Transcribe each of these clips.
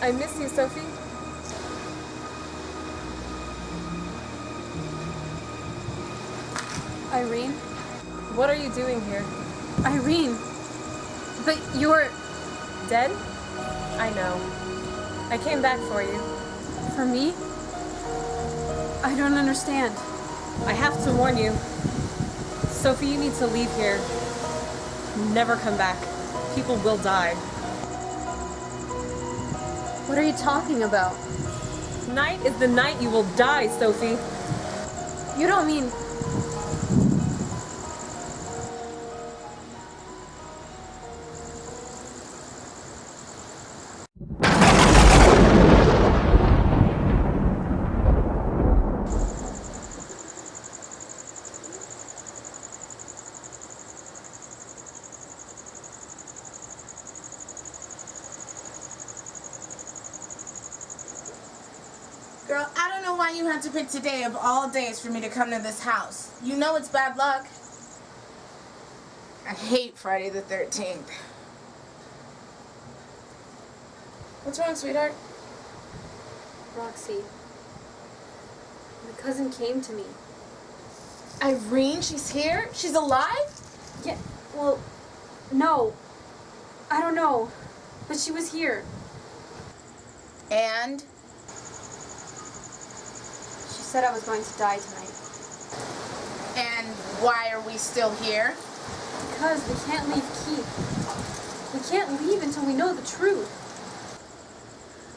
I miss you, Sophie. Irene? What are you doing here? Irene! But you're... Dead? I know. I came back for you. For me? I don't understand. I have to warn you. Sophie, you need to leave here. Never come back. People will die. What are you talking about? Tonight is the night you will die, Sophie. You don't mean... Girl, I don't know why you had to pick today of all days for me to come to this house. You know it's bad luck. I hate Friday the 13th. What's wrong, sweetheart? Roxy. My cousin came to me. Irene, she's here? She's alive? Yeah, well, no. I don't know. But she was here. And? She said I was going to die tonight. And why are we still here? Because we can't leave Keith. We can't leave until we know the truth.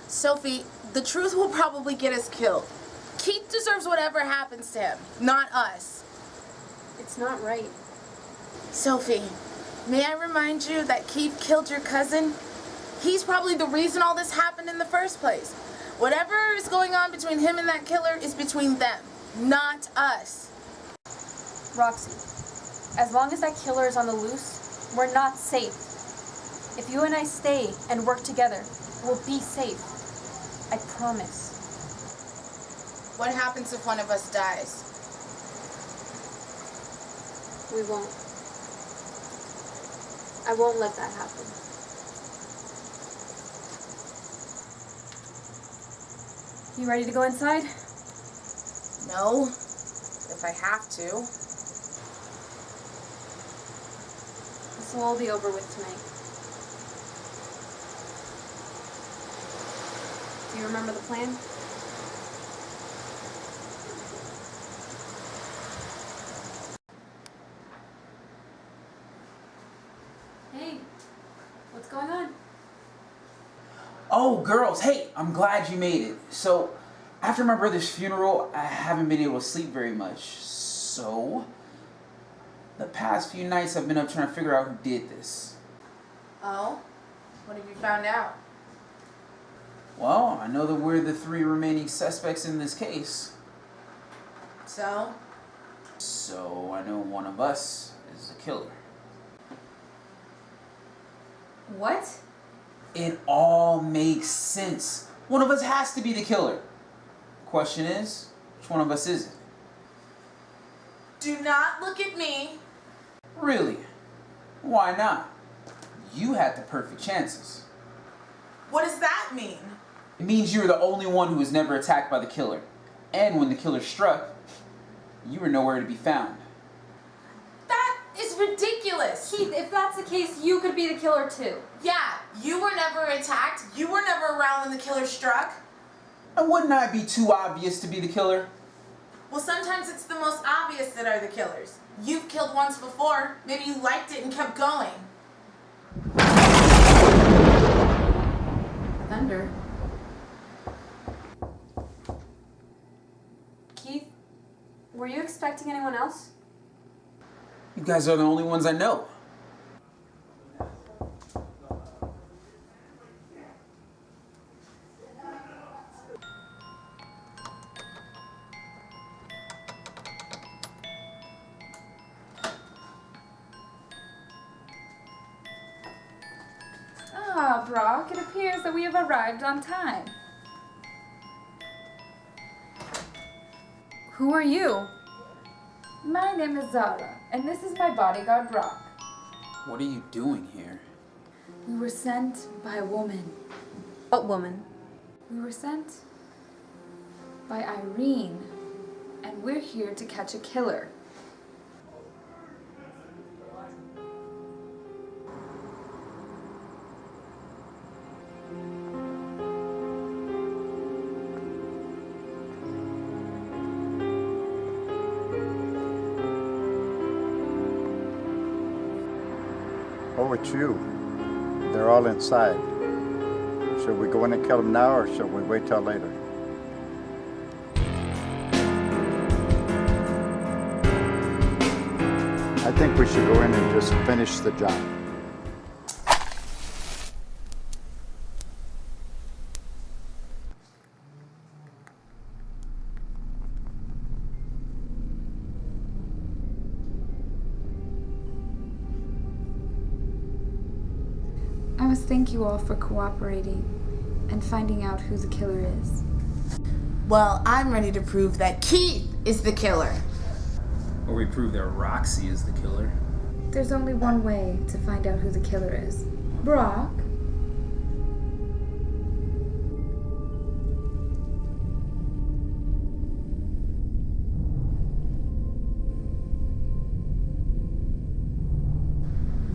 Sophie, the truth will probably get us killed. Keith deserves whatever happens to him, not us. It's not right. Sophie, may I remind you that Keith killed your cousin? He's probably the reason all this happened in the first place. Whatever is going on between him and that killer is between them, not us. Roxy, as long as that killer is on the loose, we're not safe. If you and I stay and work together, we'll be safe. I promise. What happens if one of us dies? We won't. I won't let that happen. You ready to go inside? No, if I have to. This will all be over with tonight. Do you remember the plan? Hey, what's going on? Oh, girls, hey, I'm glad you made it. So, after my brother's funeral, I haven't been able to sleep very much. So, the past few nights I've been up trying to figure out who did this. Oh? What have you found out? Well, I know that we're the 3 remaining suspects in this case. So? So, I know one of us is the killer. What? It all makes sense. One of us has to be the killer. Question is, which one of us is it? Do not look at me. Really? Why not? You had the perfect chances. What does that mean? It means you were the only one who was never attacked by the killer. And when the killer struck, you were nowhere to be found. That is ridiculous. Keith, if that's the case, you could be the killer too. Yeah, you were never attacked. You were never around when the killer struck. And wouldn't I be too obvious to be the killer? Well, sometimes it's the most obvious that are the killers. You've killed once before. Maybe you liked it and kept going. Thunder. Keith, were you expecting anyone else? You guys are the only ones I know. Ah, Brock, it appears that we have arrived on time. Who are you? My name is Zara, and this is my bodyguard, Brock. What are you doing here? We were sent by a woman. What woman? We were sent by Irene, and we're here to catch a killer. Oh, it's you. They're all inside. Should we go in and kill them now, or should we wait till later? I think we should go in and just finish the job. I must thank you all for cooperating and finding out who the killer is. Well, I'm ready to prove that Keith is the killer. Or we prove that Roxy is the killer. There's only one way to find out who the killer is. Brock?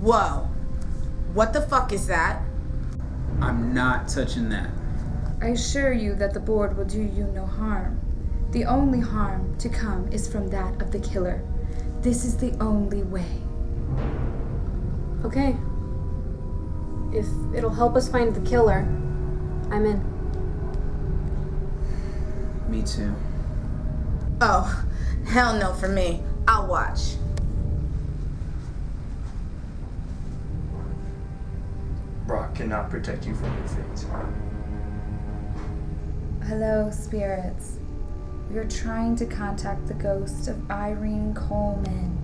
Whoa. What the fuck is that? I'm not touching that. I assure you that the board will do you no harm. The only harm to come is from that of the killer. This is the only way. Okay. If it'll help us find the killer, I'm in. Me too. Oh, hell no for me. I'll watch. Brock cannot protect you from your fate. Hello, spirits. We are trying to contact the ghost of Irene Coleman.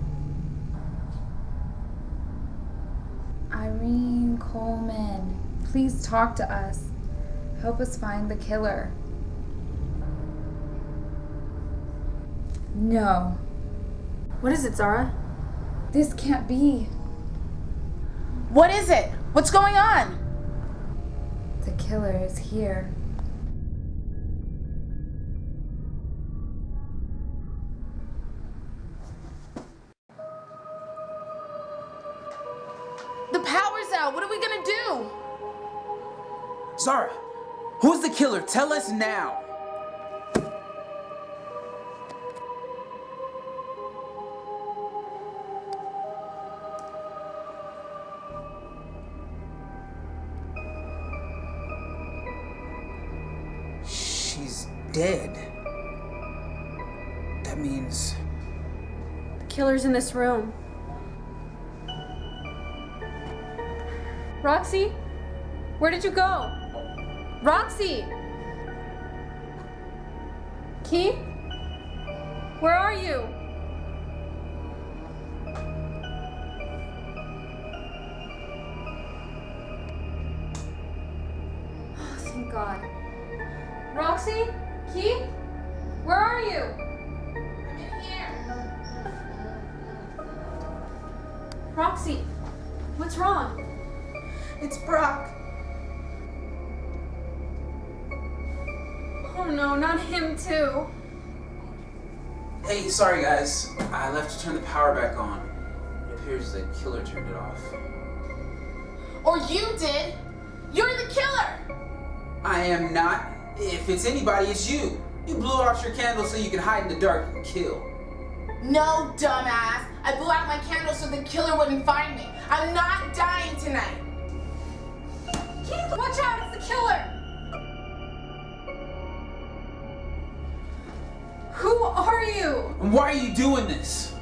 Irene Coleman, please talk to us. Help us find the killer. No, What is it, Zara? this can't be. What is it? What's going on? The killer is here. The power's out. What are we gonna do? Zara, who's the killer? Tell us now. She's dead. That means... The killer's in this room. Roxy? Where did you go? Roxy! Key? Where are you? Oh, thank God. Roxy? Key? Where are you? I'm in here. Roxy, what's wrong? It's Brock. Oh no, not him too. Hey, sorry guys. I left to turn the power back on. It appears the killer turned it off. Or you did. You're the killer. I am not. If it's anybody, it's you. You blew out your candle so you can hide in the dark and kill. No, dumbass. I blew out my candle so the killer wouldn't find me. I'm not dying tonight. Keith, watch out, it's the killer! Who are you? And why are you doing this?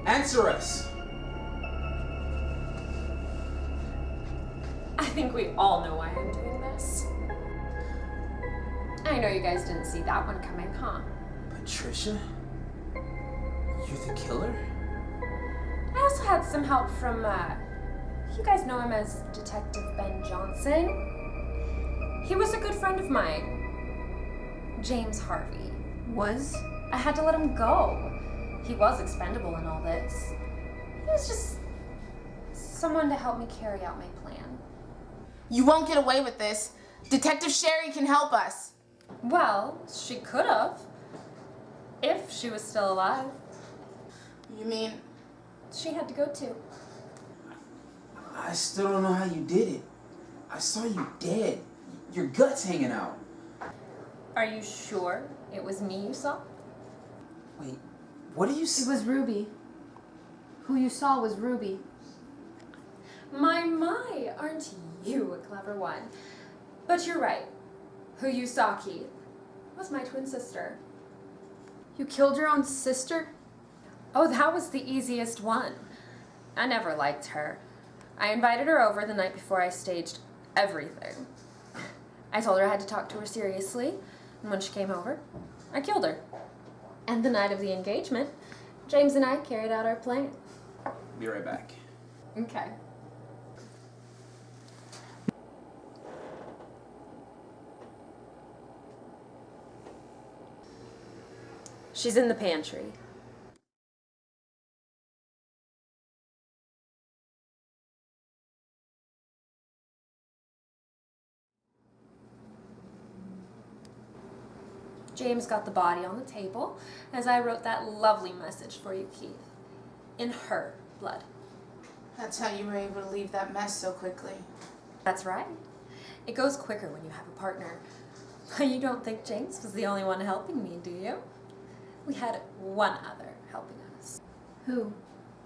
Answer us. I think we all know why I'm doing this. I know you guys didn't see that one coming, huh? Patricia? You're the killer? I also had some help from, you guys know him as Detective Ben Johnson. He was a good friend of mine. James Harvey. Was? I had to let him go. He was expendable in all this. He was just someone to help me carry out my plan. You won't get away with this. Detective Sherry can help us. Well, she could have. If she was still alive. You mean? She had to go too. I still don't know how you did it. I saw you dead. Your guts hanging out. Are you sure it was me you saw? Wait, what do you It was Ruby. Who you saw was Ruby. My, aren't you a clever one? But you're right. Who you saw, Keith, was my twin sister. You killed your own sister? Oh, that was the easiest one. I never liked her. I invited her over the night before I staged everything. I told her I had to talk to her seriously, and when she came over, I killed her. And the night of the engagement, James and I carried out our plan. Be right back. Okay. She's in the pantry. James got the body on the table as I wrote that lovely message for you, Keith. In her blood. That's how you were able to leave that mess so quickly. That's right. It goes quicker when you have a partner. You don't think James was the only one helping me, do you? We had one other helping us. Who?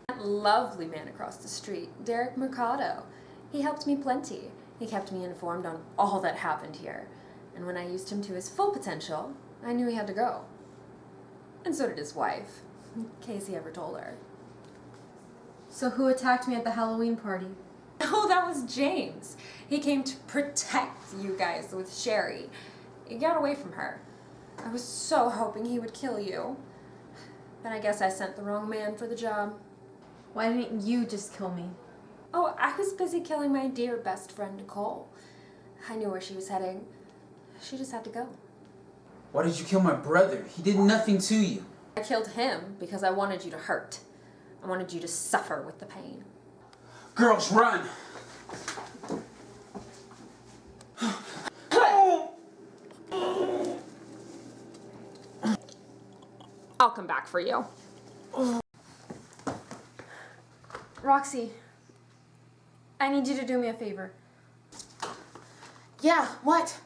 That lovely man across the street, Derek Mercado. He helped me plenty. He kept me informed on all that happened here. And when I used him to his full potential, I knew he had to go. And so did his wife, in case he ever told her. So who attacked me at the Halloween party? Oh, that was James. He came to protect you guys with Sherry. He got away from her. I was so hoping he would kill you. But I guess I sent the wrong man for the job. Why didn't you just kill me? Oh, I was busy killing my dear best friend, Nicole. I knew where she was heading. She just had to go. Why did you kill my brother? He did nothing to you. I killed him because I wanted you to hurt. I wanted you to suffer with the pain. Girls, run! I'll come back for you. Roxy, I need you to do me a favor. Yeah, what?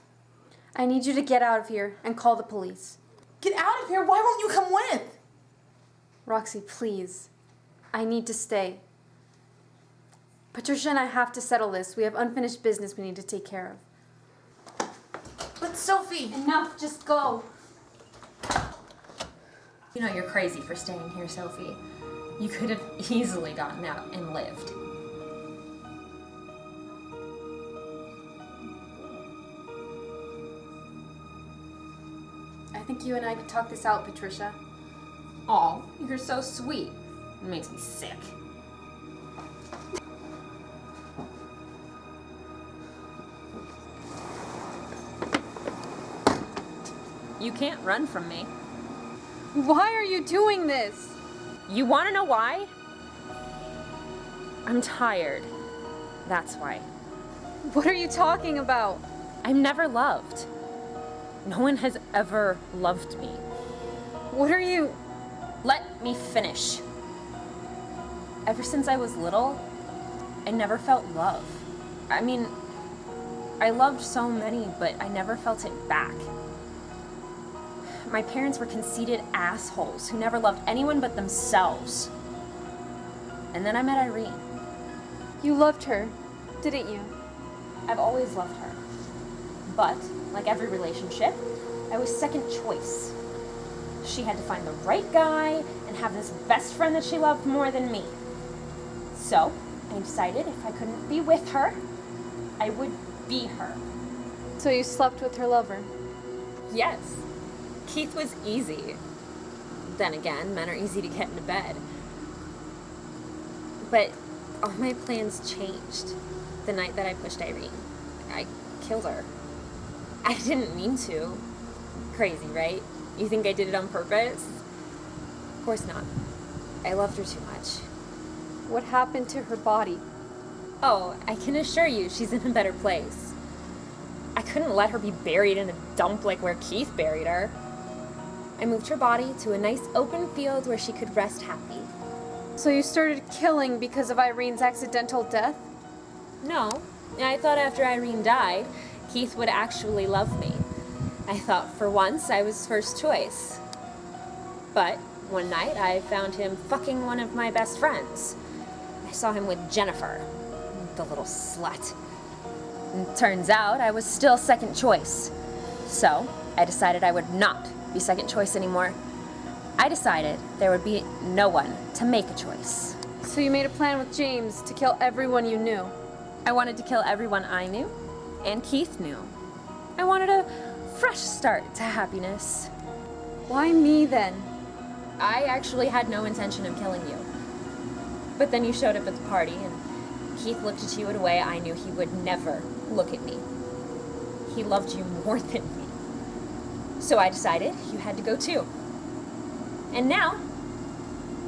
I need you to get out of here and call the police. Get out of here. Why won't you come with? Roxy, please. I need to stay. Patricia and I have to settle this. We have unfinished business we need to take care of. But Sophie. Enough, just go. You know you're crazy for staying here, Sophie. You could have easily gotten out and lived. I think you and I could talk this out, Patricia. Aw, you're so sweet. It makes me sick. You can't run from me. Why are you doing this? You want to know why? I'm tired. That's why. What are you talking about? I'm never loved. No one has ever loved me. What are you... Let me finish. Ever since I was little, I never felt love. I mean, I loved so many, but I never felt it back. My parents were conceited assholes who never loved anyone but themselves. And then I met Irene. You loved her, didn't you? I've always loved her. But, like every relationship, I was second choice. She had to find the right guy and have this best friend that she loved more than me. So, I decided if I couldn't be with her, I would be her. So you slept with her lover? Yes. Keith was easy. Then again, men are easy to get into bed. But all my plans changed the night that I pushed Irene. I killed her. I didn't mean to. Crazy, right? You think I did it on purpose? Of course not. I loved her too much. What happened to her body? Oh, I can assure you she's in a better place. I couldn't let her be buried in a dump like where Keith buried her. I moved her body to a nice open field where she could rest happy. So you started killing because of Irene's accidental death? No, I thought after Irene died, Keith would actually love me. I thought for once I was first choice. But one night I found him fucking one of my best friends. I saw him with Jennifer, the little slut. And turns out I was still second choice. So I decided I would not be second choice anymore. I decided there would be no one to make a choice. So you made a plan with James to kill everyone you knew? I wanted to kill everyone I knew and Keith knew. I wanted a fresh start to happiness. Why me then? I actually had no intention of killing you. But then you showed up at the party and Keith looked at you in a way I knew he would never look at me. He loved you more than me. So I decided you had to go too. And now,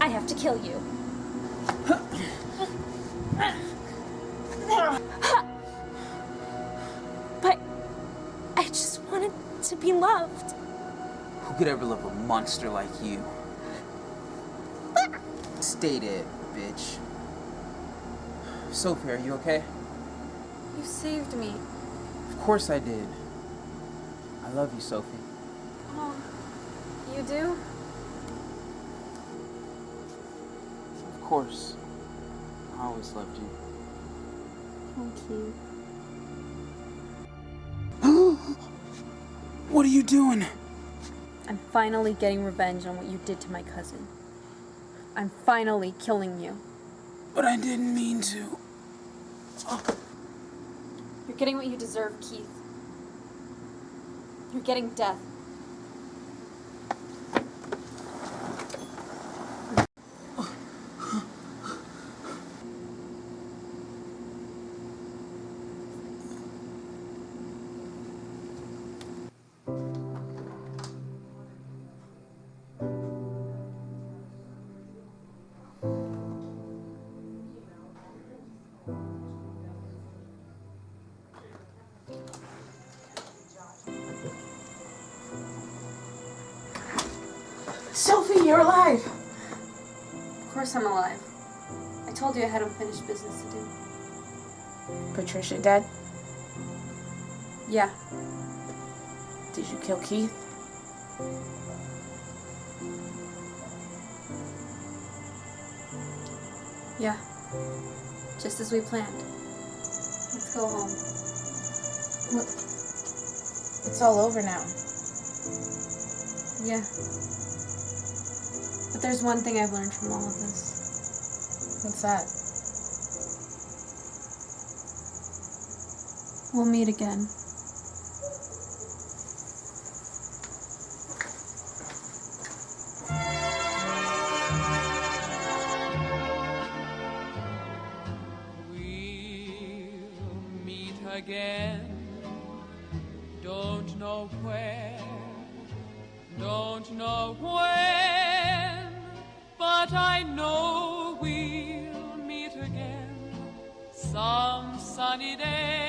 I have to kill you. But I just wanted to be loved. Who could ever love a monster like you? Stay dead, bitch. Sophie, are you okay? You saved me. Of course I did. I love you, Sophie. Oh, you do? Of course. I always loved you. Thank you. What are you doing? I'm finally getting revenge on what you did to my cousin. I'm finally killing you. But I didn't mean to. You're getting what you deserve, Keith. You're getting death. Sophie, you're alive. Of course I'm alive. I told you I had unfinished business to do. Patricia dead? Yeah. Did you kill Keith? Yeah. Just as we planned. Let's go home. Look, it's all over now. Yeah. But there's one thing I've learned from all of this. What's that? We'll meet again. We'll meet again. Don't know where, don't know when, but I know we'll meet again some sunny day.